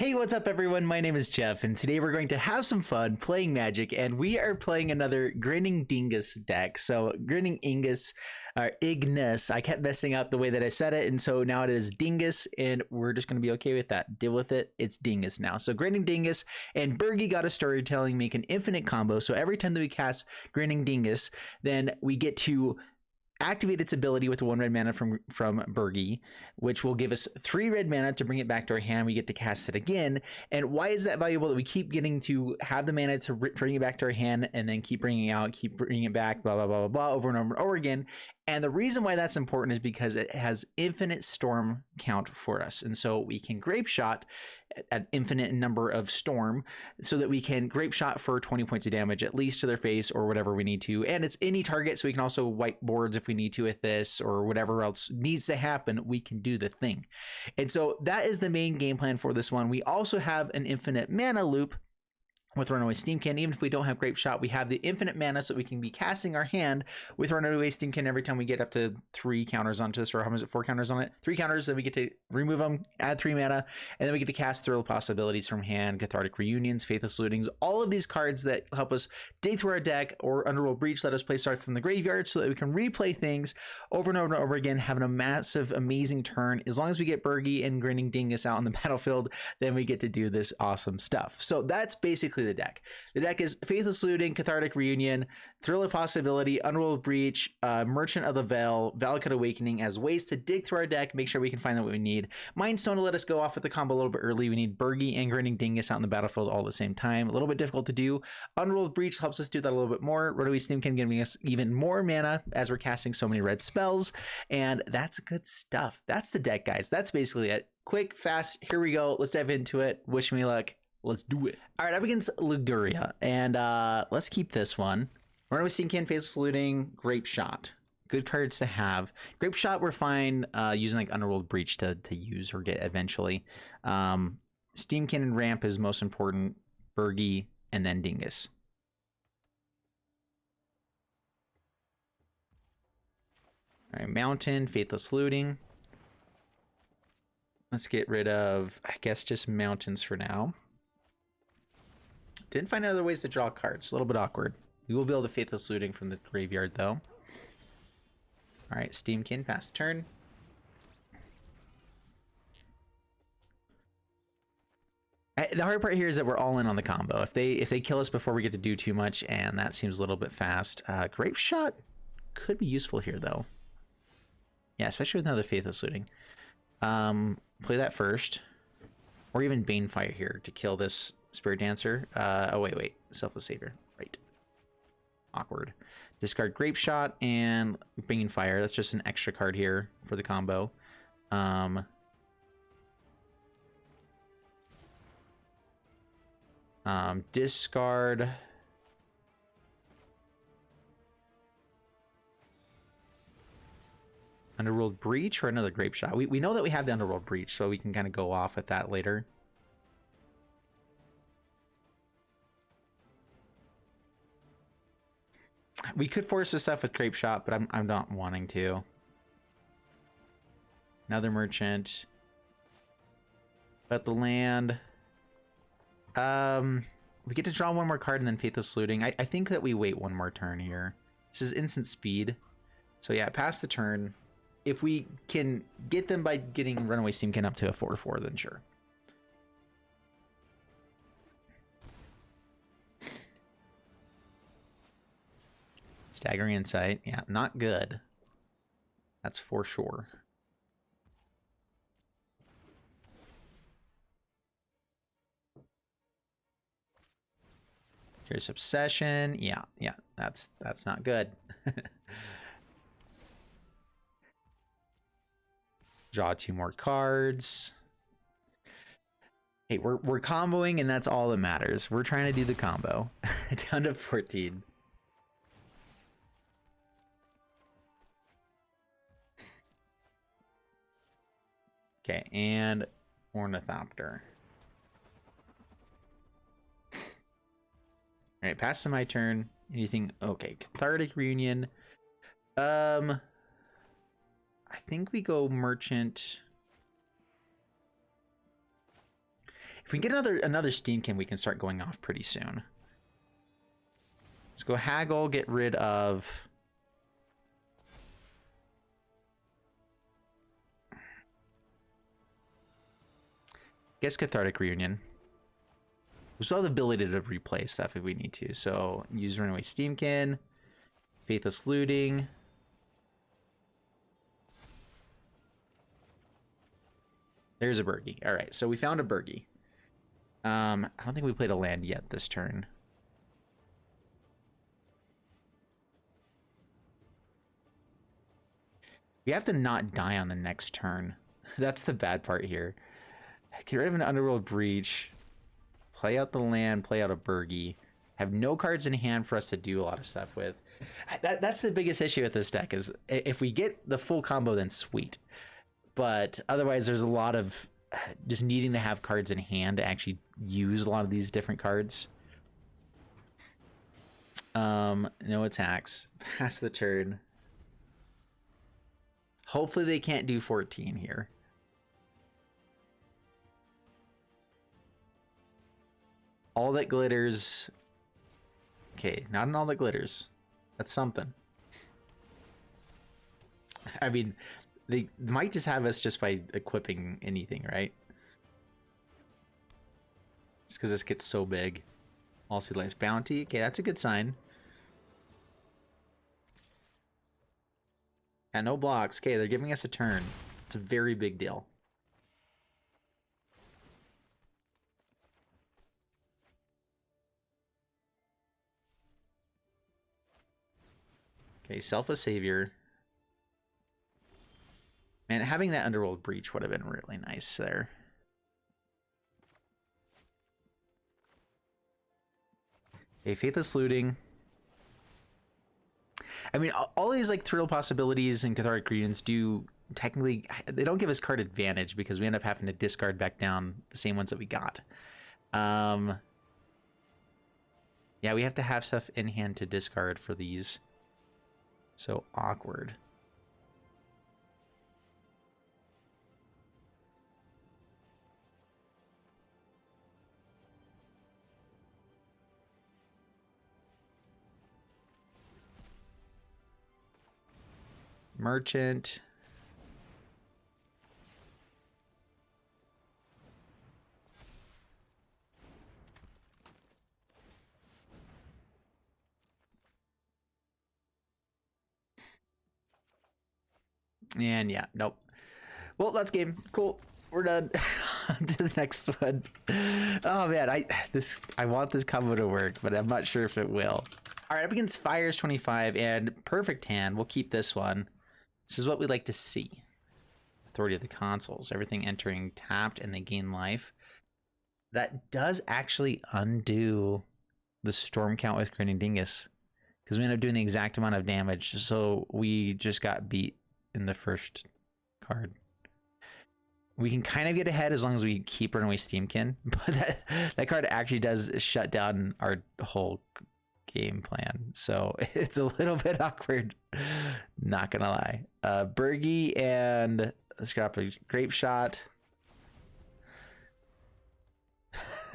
Hey, what's up everyone? My name is Jeff, and today we're going to have some fun playing Magic, and we are playing another Grinning Dingus deck. So Grinning Ingus, or Ignus, I kept messing up the way that I said it, and so now it is Dingus, and we're just going to be okay with that. Deal with it, it's Dingus now. So Grinning Dingus and Bergie Got a Storytelling make an infinite combo, so every time that we cast Grinning Dingus, then we get to activate its ability with 1 red mana from Bergie, which will give us 3 red mana to bring it back to our hand. We get to cast it again. And why is that valuable? That we keep getting to have the mana to bring it back to our hand, and then keep bringing it out, keep bringing it back, blah, blah, blah, blah, blah, over and over and over again. And the reason why that's important is because it has infinite storm count for us. And so we can Grape Shot an infinite number of storm so that we can Grape Shot for 20 points of damage, at least to their face or whatever we need to. And it's any target, so we can also wipe boards if we need to with this, or whatever else needs to happen, we can do the thing. And so that is the main game plan for this one. We also have an infinite mana loop with Runaway Steamkin. Even if we don't have Grape Shot, we have the infinite mana, so we can be casting our hand with Runaway Steamkin every time we get up to 3 counters onto this, or how much is it, 4 counters on it? 3 counters, then we get to remove them, add 3 mana, and then we get to cast Thrill Possibilities from hand, Cathartic Reunions, Faithless Lootings, all of these cards that help us dig through our deck, or Underworld Breach let us play Start from the Graveyard, so that we can replay things over and over and over again, having a massive, amazing turn. As long as we get Bergie and Grinning Dingus out on the battlefield, then we get to do this awesome stuff. So that's basically the deck. The deck is Faithless Looting, Cathartic Reunion, Thrill of Possibility, Underworld Breach, Merchant of the Veil, Valakut Awakening as ways to dig through our deck, make sure we can find what we need. Mindstone to let us go off with the combo a little bit early. We need Bergie and Grinning Dingus out in the battlefield all at the same time. A little bit difficult to do. Underworld Breach helps us do that a little bit more. Runaway Steamkin giving us even more mana as we're casting so many red spells, and that's good stuff. That's the deck, guys. That's basically it. Quick, fast, here we go. Let's dive into it. Wish me luck. Let's do it. All right, up against Liguria, and let's keep this one. Runaway Steamkin, Faithless Looting, Grape Shot. Good cards to have. Grape Shot, we're fine using like Underworld Breach to use or get eventually. Steamkin and Ramp is most important. Bergie, and then Dingus. All right, Mountain, Faithless Looting. Let's get rid of, I guess, just Mountains for now. Didn't find other ways to draw cards. A little bit awkward. We will be able to Faithless Looting from the graveyard, though. All right, Steamkin, pass turn. The hard part here is that we're all in on the combo. If they kill us before we get to do too much, and that seems a little bit fast. Grape Shot could be useful here, though. Yeah, especially with another Faithless Looting. Play that first, or even Banefire here to kill this Spirit Dancer. Oh wait, Selfless Savior, right? Awkward. Discard Grape Shot and Banefire. That's just an extra card here for the combo. Discard. Underworld Breach or another Grape Shot. We know that we have the Underworld Breach, so we can kind of go off with that later. We could force this stuff with Grape Shot, but I'm not wanting to. Another Merchant. But the land. We get to draw 1 more card and then Faithless Looting. I think that we wait 1 more turn here. This is instant speed. So yeah, pass the turn. If we can get them by getting Runaway Steamkin up to a 4/4, then sure. Staggering Insight, yeah, not good. That's for sure. Here's Obsession, yeah, that's not good. Draw 2 more cards. Hey, we're comboing, and that's all that matters. We're trying to do the combo. Down to 14. Okay, and Ornithopter. All right, pass to my turn. Anything? Okay, Cathartic Reunion. I think we go Merchant. If we get another Steamkin, we can start going off pretty soon. Let's go haggle, get rid of... Guess Cathartic Reunion. We still have the ability to replay stuff if we need to. So use Runaway Steamkin, Faithless Looting. There's a Burgie. All right, so we found a Burgie. I don't think we played a land yet this turn. We have to not die on the next turn. That's the bad part here. Get rid of an Underworld Breach. Play out the land, play out a Burgie. Have no cards in hand for us to do a lot of stuff with. That's the biggest issue with this deck, is if we get the full combo, then sweet. But otherwise, there's a lot of just needing to have cards in hand to actually use a lot of these different cards. No attacks. Pass the turn. Hopefully they can't do 14 here. All that glitters. Okay, not an all that glitters. That's something. I mean, they might just have us just by equipping anything, right? Just because this gets so big. Also, Life's Bounty. Okay, that's a good sign. And no blocks. Okay, they're giving us a turn. It's a very big deal. Okay, Selfless Savior. Man, having that Underworld Breach would have been really nice there. Okay, Faithless Looting. I mean, all these like Thrill Possibilities and Cathartic Reunions do technically, they don't give us card advantage because we end up having to discard back down the same ones that we got. Yeah, we have to have stuff in hand to discard for these. So awkward. Merchant. And yeah, nope. Well, that's game. Cool. We're done. On to the next one. Oh man, I want this combo to work, but I'm not sure if it will. All right, up against Fires 25 and Perfect Hand. We'll keep this one. This is what we like to see. Authority of the Consoles. Everything entering tapped and they gain life. That does actually undo the Storm count with Grinning Dingus, because we end up doing the exact amount of damage. So we just got beat in the first card. We can kind of get ahead as long as we keep Runaway Steamkin, but that card actually does shut down our whole game plan. So it's a little bit awkward, not gonna lie. Burgie and let's grab a Grape Shot.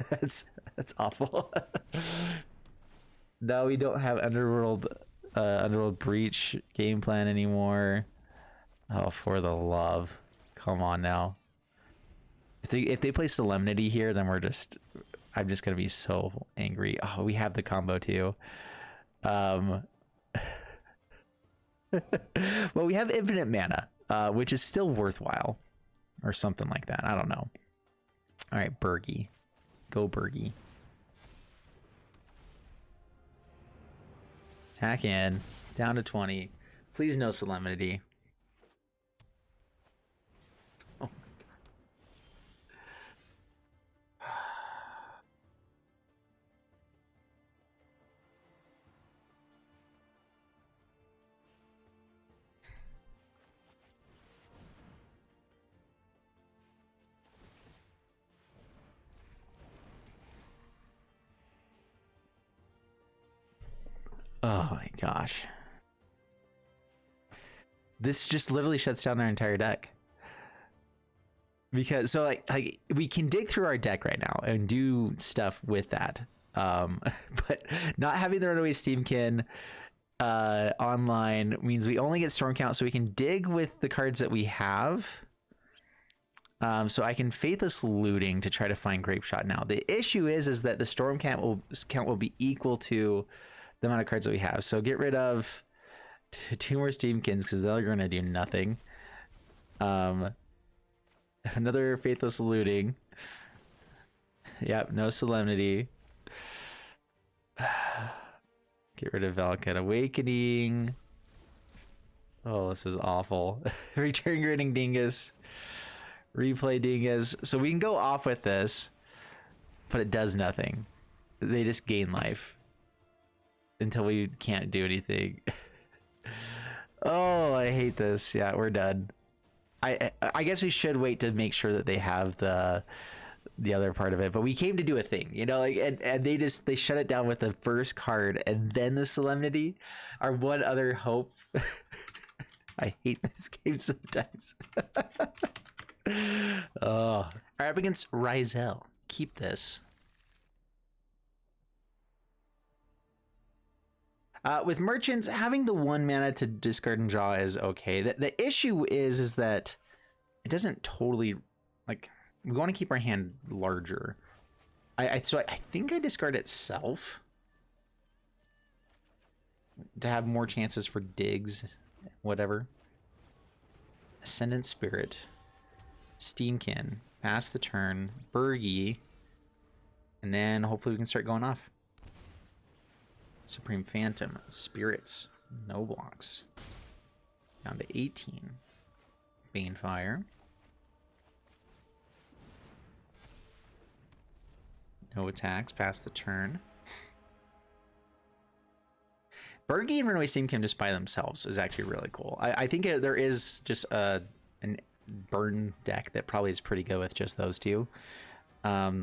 that's awful. No, we don't have Underworld Breach game plan anymore. Oh, for the love. Come on now. If they play Solemnity here, then I'm just gonna be so angry. Oh, we have the combo too. Well, we have infinite mana, which is still worthwhile, or something like that. I don't know. All right, Burgie, go Burgie. Hack in, down to 20. Please no Solemnity. Oh my gosh. This just literally shuts down our entire deck. because so like we can dig through our deck right now and do stuff with that. But not having the Runaway Steamkin online means we only get storm count, so we can dig with the cards that we have. So I can Faithless Looting to try to find Grape Shot now. The issue is that the storm count will be equal to the amount of cards that we have. So get rid of 2 more Steamkins because they're going to do nothing. Another Faithless Looting. Yep, no Solemnity. Get rid of Valakut Awakening. Oh, this is awful. Return Grinning Dingus. Replay Dingus. So we can go off with this, but it does nothing. They just gain life until we can't do anything. Oh, I hate this. Yeah, we're done. I guess we should wait to make sure that they have the other part of it, but we came to do a thing, you know, like, and they shut it down with the first card and then the Solemnity. Our one other hope. I hate this game sometimes. Oh, are up against Rizel. Keep this. With merchants, having the 1 mana to discard and draw is okay. The issue is that it doesn't totally, like, we want to keep our hand larger. So I think I discard itself to have more chances for digs, whatever. Ascendant Spirit, Steamkin, pass the turn, Bergie, and then hopefully we can start going off. Supreme Phantom, Spirits, no blocks. Down to 18. Banefire. No attacks, pass the turn. Bergie and Runaway Steamkin just by themselves is actually really cool. I think there is just an burn deck that probably is pretty good with just those two. I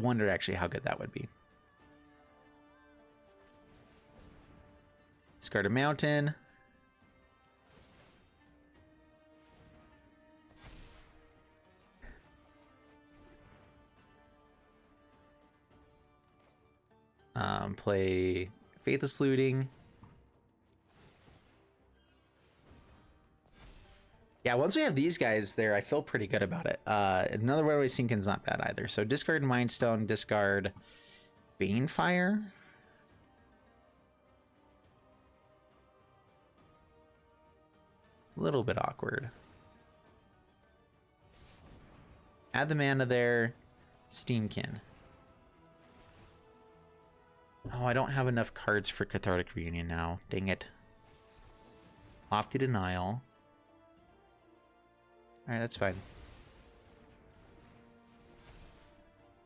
wonder actually how good that would be. Discard a mountain. Play Faithless Looting. Yeah, once we have these guys there, I feel pretty good about it. Another Runaway Steamkin's not bad either. So discard Mindstone, discard Banefire. A little bit awkward. Add the mana there. Steamkin. Oh, I don't have enough cards for Cathartic Reunion now. Dang it. Off to Denial. Alright, that's fine.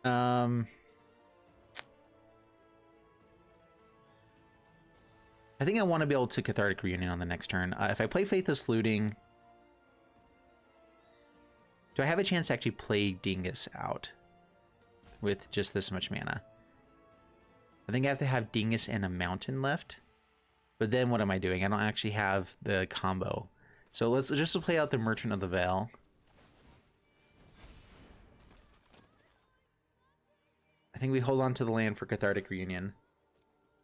I think I want to be able to Cathartic Reunion on the next turn. If I play Faithless Looting, do I have a chance to actually play Dingus out with just this much mana? I think I have to have Dingus and a mountain left. But then what am I doing? I don't actually have the combo. So let's just play out the Merchant of the Veil. I think we hold on to the land for Cathartic Reunion.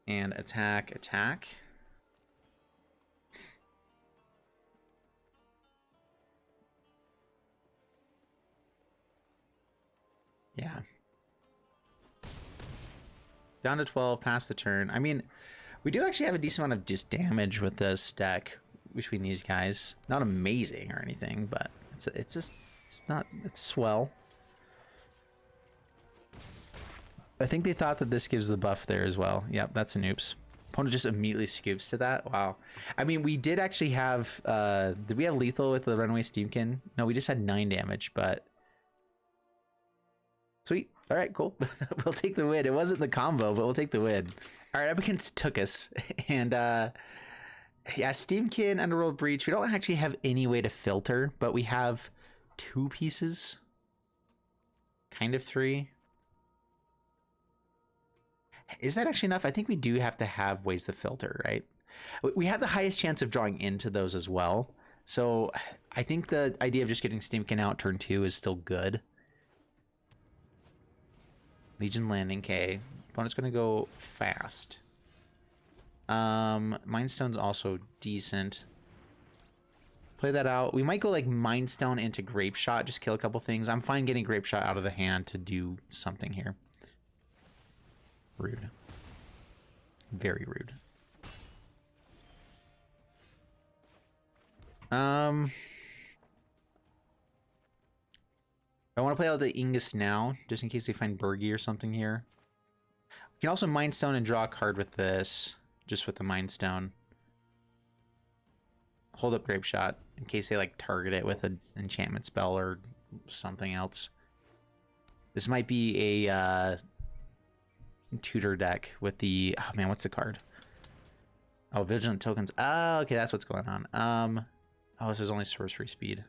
And attack, attack. Yeah. Down to 12, pass the turn. I mean, we do actually have a decent amount of just damage with this deck between these guys. Not amazing or anything, but it's swell. I think they thought that this gives the buff there as well. Yep, that's an oops. Opponent just immediately scoops to that. Wow. I mean, we did actually have did we have lethal with the Runaway Steamkin? No, we just had 9 damage, but sweet. All right, cool. We'll take the win. It wasn't the combo, but we'll take the win. All right, up against Tookus. And yeah, Steamkin, Underworld Breach. We don't actually have any way to filter, but we have 2 pieces. Kind of 3. Is that actually enough? I think we do have to have ways to filter, right? We have the highest chance of drawing into those as well. So I think the idea of just getting Steamkin out turn 2 is still good. Legion Landing, okay. Opponent's gonna go fast. Mind Stone's also decent. Play that out. We might go like Mind Stone into Grape Shot, just kill a couple things. I'm fine getting Grape Shot out of the hand to do something here. Rude. Very rude. I want to play out the Ignus now, just in case they find Bergie or something here. We can also Mind Stone and draw a card with this, just with the Mind Stone. Hold up Grape Shot in case they like target it with an enchantment spell or something else. This might be a tutor deck with the, oh man, what's the card? Oh, Vigilant Tokens. Oh, okay, that's what's going on. Oh, this is only sorcery speed.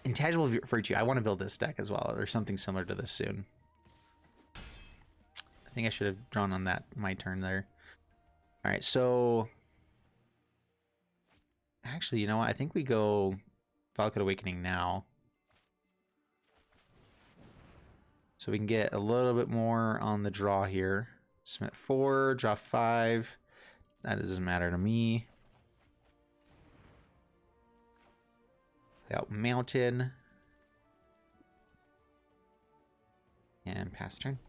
Intangible Virtue. I want to build this deck as well, or something similar to this soon. I think I should have drawn on that my turn there. All right, so actually, you know what? I think we go Valakut Awakening now, so we can get a little bit more on the draw here. Submit 4, draw 5. That doesn't matter to me. Out Mountain. And pass turn.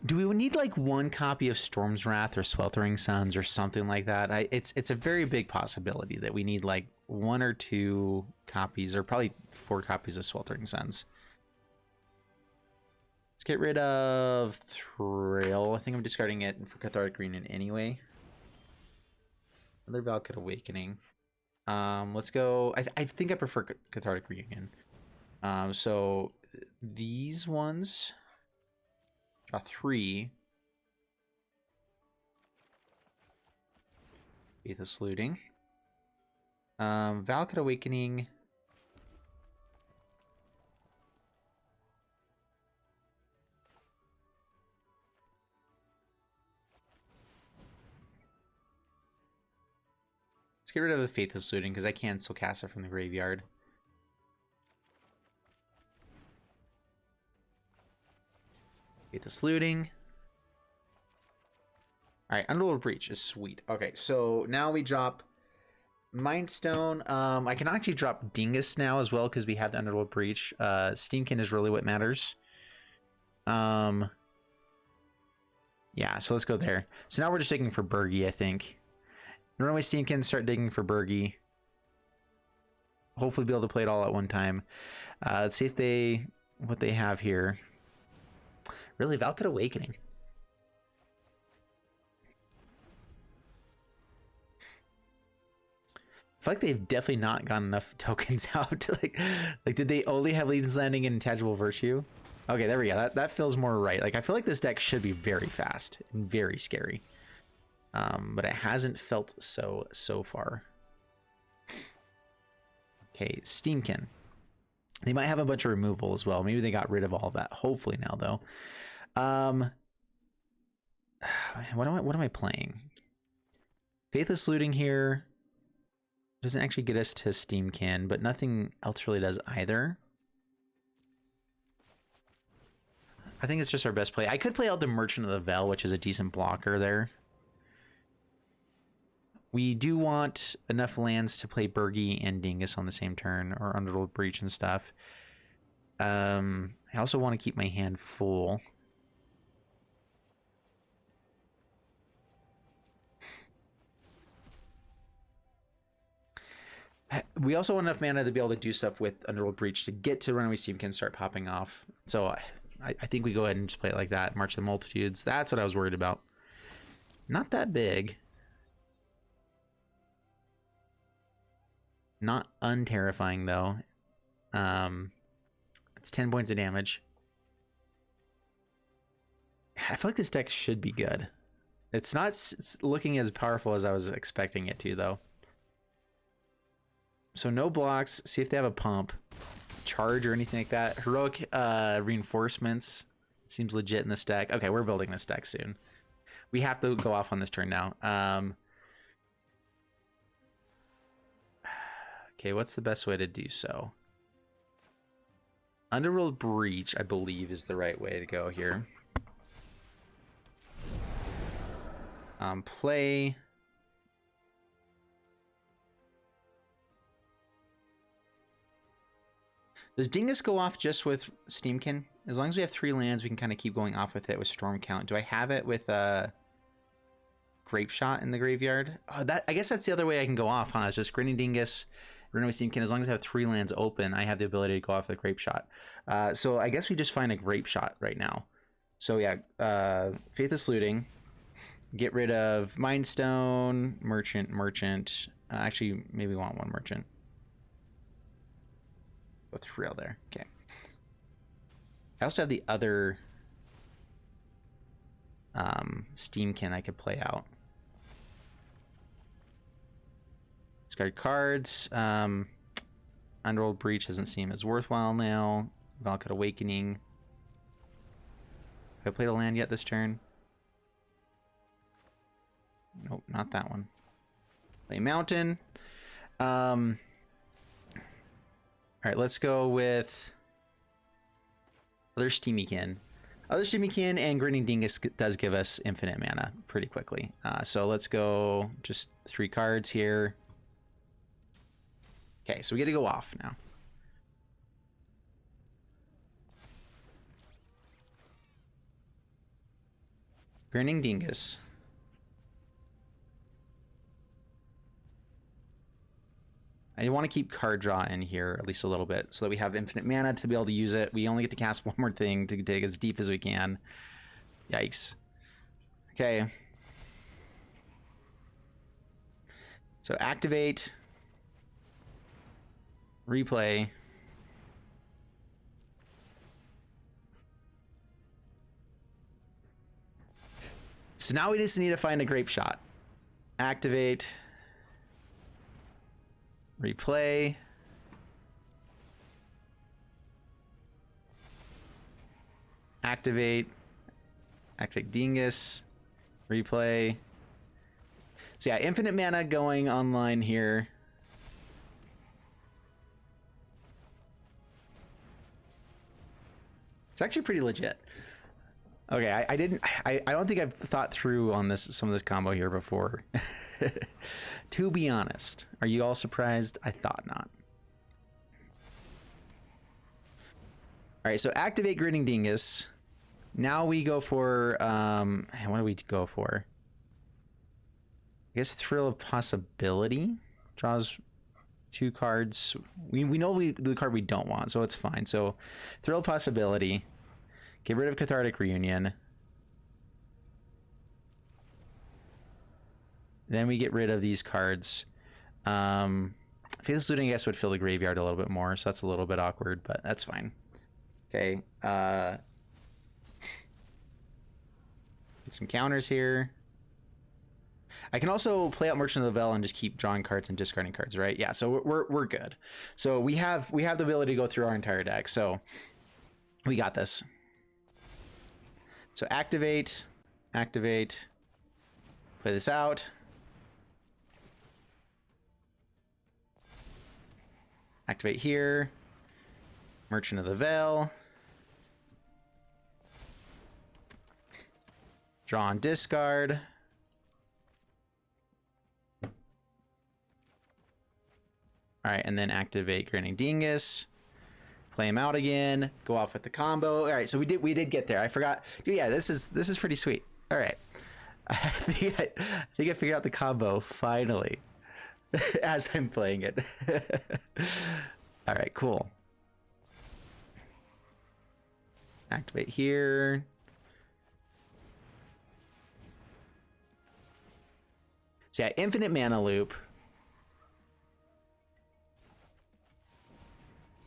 Do we need like one copy of Storm's Wrath or Sweltering Suns or something like that? It's a very big possibility that we need like 1 or 2 copies, or probably 4 copies of Sweltering Suns. Let's get rid of Thrill. I think I'm discarding it for Cathartic Reunion anyway. Another Valakut Awakening. Let's go. I think I prefer Cathartic Reunion. So these ones. Draw 3. Faithless Looting. Valakut Awakening. Let's get rid of the Faithless Looting because I can still cast it from the graveyard. Faithless Looting. Alright, Underworld Breach is sweet. Okay, so now we drop Mind Stone. I can actually drop Dingus now as well because we have the Underworld Breach. Steamkin is really what matters. Yeah, so let's go there. So now we're just digging for Bergie, I think. Runaway Steamkin, start digging for Bergie. Hopefully be able to play it all at one time. Let's see if what they have here. Really, Valakut Awakening. I feel like they've definitely not gotten enough tokens out. like, did they only have Legion's Landing and Intangible Virtue? Okay, there we go. That feels more right. Like, I feel like this deck should be very fast and very scary. But it hasn't felt so far. Okay, Steamkin. They might have a bunch of removal as well. Maybe they got rid of all of that. Hopefully now, though. What am I playing? Faithless Looting here doesn't actually get us to Steamkin, but nothing else really does either. I think it's just our best play. I could play out the Merchant of the Veil, which is a decent blocker there. We do want enough lands to play Bergie and Dingus on the same turn, or Underworld Breach and stuff. I also want to keep my hand full. We also want enough mana to be able to do stuff with Underworld Breach to get to Runaway Steamkin start popping off. So I think we go ahead and just play it like that. March of the Multitudes. That's what I was worried about. Not that big. Not unterrifying though. It's 10 points of damage. I feel like this deck should be good. It's not looking as powerful as I was expecting it to though. So no blocks. See if they have a pump. charge or anything like that. Heroic reinforcements seems legit in this deck. Okay, we're building this deck soon. We have to go off on this turn now. Okay, what's the best way to do so? Underworld Breach, I believe, is the right way to go here. Play. Does Dingus go off just with Steamkin? As long as we have 3 lands, we can kind of keep going off with it with Storm Count. Do I have it with Grape Shot in the graveyard? Oh, I guess that's the other way I can go off, huh? It's just Grinning Dingus, Runaway Steamkin. As long as I have 3 lands open, I have the ability to go off the Grape Shot. So I guess we just find a Grape Shot right now. So yeah, Faithless Looting. Get rid of Mind Stone, Merchant. Actually, maybe we want 1 Merchant. With Frail there. Okay. I also have the other Steamkin I could play out. Discard cards. Underworld Breach doesn't seem as worthwhile now. Valakut Awakening. Have I played a land yet this turn? Nope, not that one. Play Mountain. All right, let's go with other Steamykin. Other Steamykin and Grinning Dingus does give us infinite mana pretty quickly. So let's go just 3 cards here. Okay, so we get to go off now. Grinning Dingus. I want to keep card draw in here at least a little bit so that we have infinite mana to be able to use it. We only get to cast 1 more thing to dig as deep as we can. Yikes. Okay. So activate. Replay. So now we just need to find a Grape Shot. Activate. Replay. Activate. Activate Dingus. Replay. So yeah, infinite mana going online here. It's actually pretty legit. Okay, I don't think I've thought through on some of this combo here before. To be honest, are you all surprised? I thought not. All right, so activate Grinning Dingus. Now we go for what do we go for? I guess Thrill of Possibility draws 2 cards. We know the card we don't want, so it's fine. So Thrill of Possibility. Get rid of Cathartic Reunion. Then we get rid of these cards. Faithless Looting, I guess, would fill the graveyard a little bit more, so that's a little bit awkward, but that's fine. Okay. Get some counters here. I can also play out Merchant of the Veil and just keep drawing cards and discarding cards, right? Yeah, so we're good. So we have the ability to go through our entire deck, so we got this. So activate, play this out. Activate here. Merchant of the Veil. Draw and discard. All right, and then activate Grinning Dingus. Play him out again. Go off with the combo. All right, so we did get there. I forgot. Dude, yeah, this is pretty sweet. All right, I think I figured out the combo finally as I'm playing it. All right, cool. Activate here. So yeah, infinite mana loop.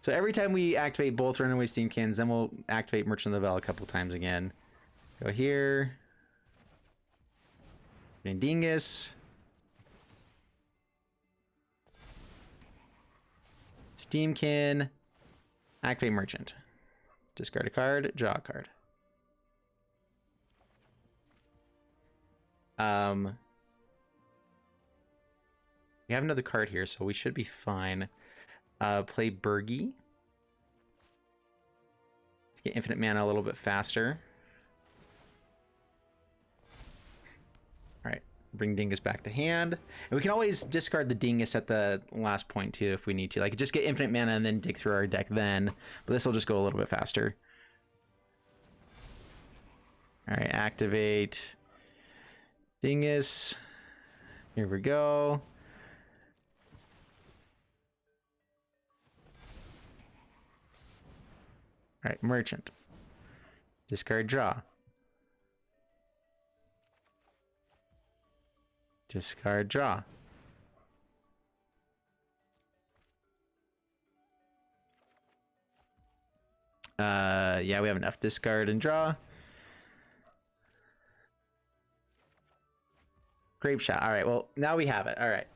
So every time we activate both Runaway Steamkins, then we'll activate Merchant of the Veil a couple times again. Go here. Dingus. Steamkin. Activate Merchant. Discard a card, draw a card. We have another card here, so we should be fine. Play Bergie. Get infinite mana a little bit faster. Alright, bring Dingus back to hand. And we can always discard the Dingus at the last point too if we need to. Like, just get infinite mana and then dig through our deck then. But this will just go a little bit faster. Alright, activate Dingus. Here we go. Alright, Merchant. Discard, draw. Discard, draw. Yeah, we have enough. Discard and draw. Grape Shot. All right, well, now we have it. All right.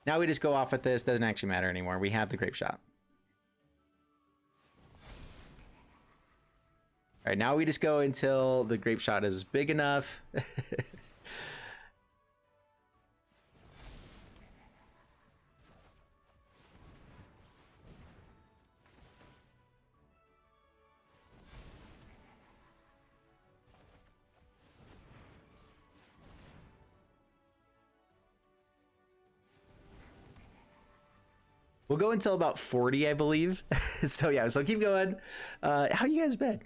Now we just go off with this. Doesn't actually matter anymore. We have the Grape Shot. All right, now we just go until the Grape Shot is big enough. We'll go until about 40, I believe. So yeah, so keep going. How you guys been?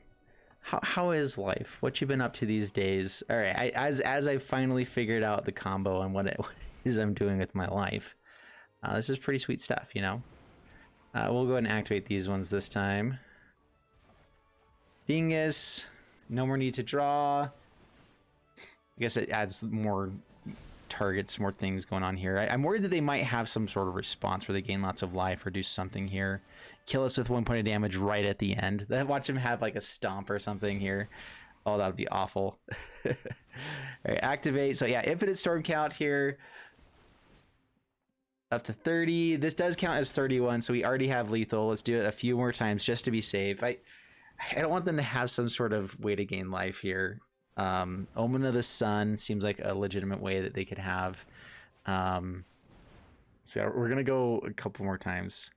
How is life? What you been up to these days? All right, as I finally figured out the combo and what it is I'm doing with my life. This is pretty sweet stuff, you know. We'll go ahead and activate these ones this time. Dingus, no more need to draw. I guess it adds more targets, more things going on here. I'm worried that they might have some sort of response where they gain lots of life or do something here. Kill us with 1 point of damage right at the end. Watch him have like a stomp or something here. Oh, that would be awful. All right, activate. So yeah, infinite storm count here. Up to 30. This does count as 31, so we already have lethal. Let's do it a few more times just to be safe. I don't want them to have some sort of way to gain life here. Omen of the Sun seems like a legitimate way that they could have. So we're gonna go a couple more times.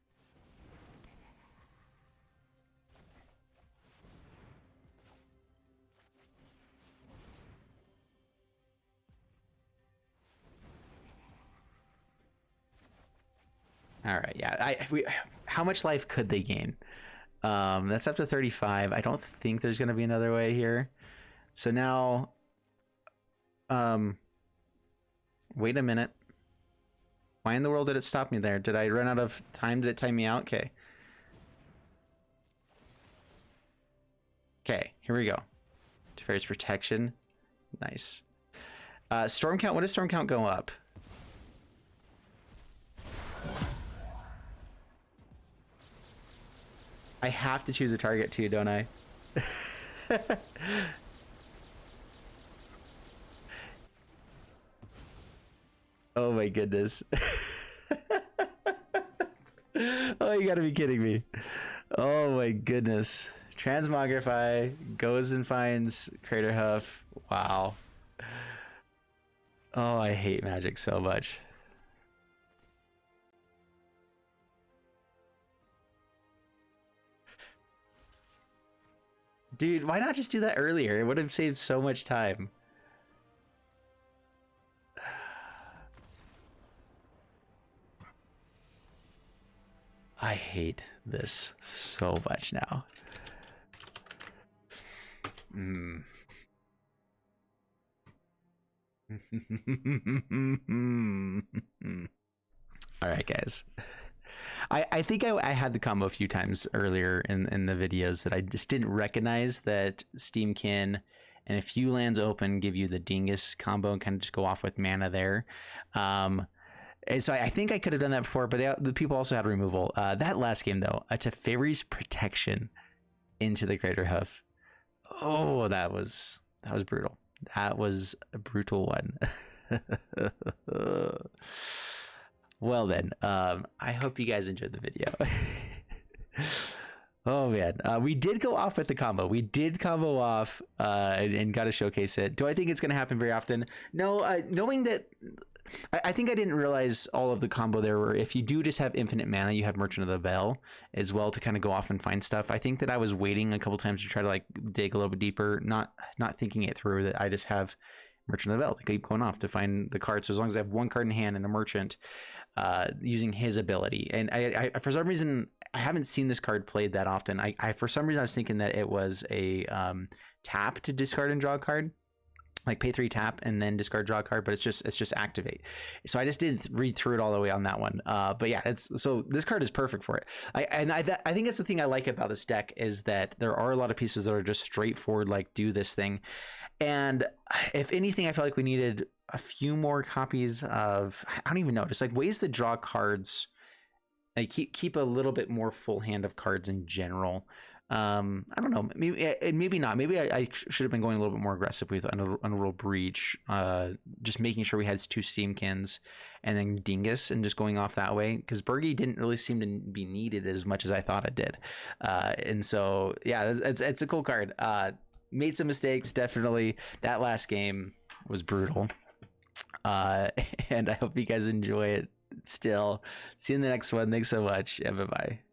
All right, yeah. How much life could they gain? That's up to 35. I don't think there's gonna be another way here. So now, wait a minute. Why in the world did it stop me there? Did I run out of time? Did it time me out? Okay. Okay, here we go. Teferi's Protection. Nice. Storm count. When does storm count go up? I have to choose a target too, don't I? Oh my goodness. Oh, you gotta be kidding me. Oh my goodness. Transmogrify goes and finds Crater Hoof. Wow. Oh, I hate Magic so much. Dude, why not just do that earlier? It would have saved so much time. I hate this so much now. All right, guys. I think I had the combo a few times earlier in the videos that I just didn't recognize that Steamkin and a few lands open give you the Dingus combo and kind of just go off with mana there. And so I think I could have done that before, but the people also had removal. That last game, though, a Teferi's Protection into the Crater Hoof. Oh, that was brutal. That was a brutal one. Well then, I hope you guys enjoyed the video. Oh man, we did go off with the combo. We did combo off and got to showcase it. Do I think it's going to happen very often? No, knowing that, I think I didn't realize all of the combo there were, if you do just have infinite mana, you have Merchant of the Veil as well to kind of go off and find stuff. I think that I was waiting a couple times to try to like dig a little bit deeper, not thinking it through, that I just have Merchant of the Veil to keep going off to find the card. So as long as I have one card in hand and a Merchant, using his ability, and I for some reason I haven't seen this card played that often. I for some reason I was thinking that it was a tap to discard and draw a card, like pay 3 tap and then discard draw a card, but it's just activate. So I just didn't read through it all the way on that one. But yeah, so this card is perfect for it. I think that's the thing I like about this deck, is that there are a lot of pieces that are just straightforward, like do this thing. And if anything, I felt like we needed a few more copies of, I don't even know, just like ways to draw cards, like keep a little bit more full hand of cards in general. I don't know, maybe not. Maybe I should have been going a little bit more aggressive with Unreal Breach, just making sure we had 2 Steamkins and then Dingus and just going off that way, because Birgie didn't really seem to be needed as much as I thought it did. And so yeah, it's a cool card. Made some mistakes, definitely. That last game was brutal. And I hope you guys enjoy it still. See you in the next one. Thanks so much, and bye-bye.